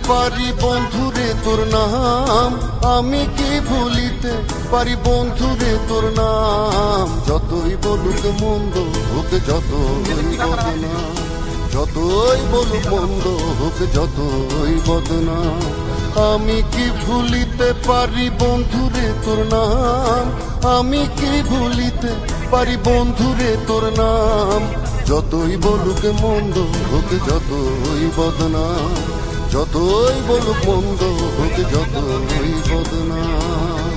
পারি বন্ধুরে তোর নাম, আমি কি ভুলিতে পারি বন্ধুরে তোর নাম। যতই বলুক মন্দ হোক, যতই বদনাম, যতই বলুক মন্দ হোক, যতই বদনাম, আমি কি ভুলিতে পারি বন্ধুরে তোর নাম, আমি কি ভুলিতে পারি বন্ধুরে তোর নাম। যতই বলুক মন্দ হোক, যতই বদনাম, যতই বলুক মন্দ হোক, যতই বদনাম।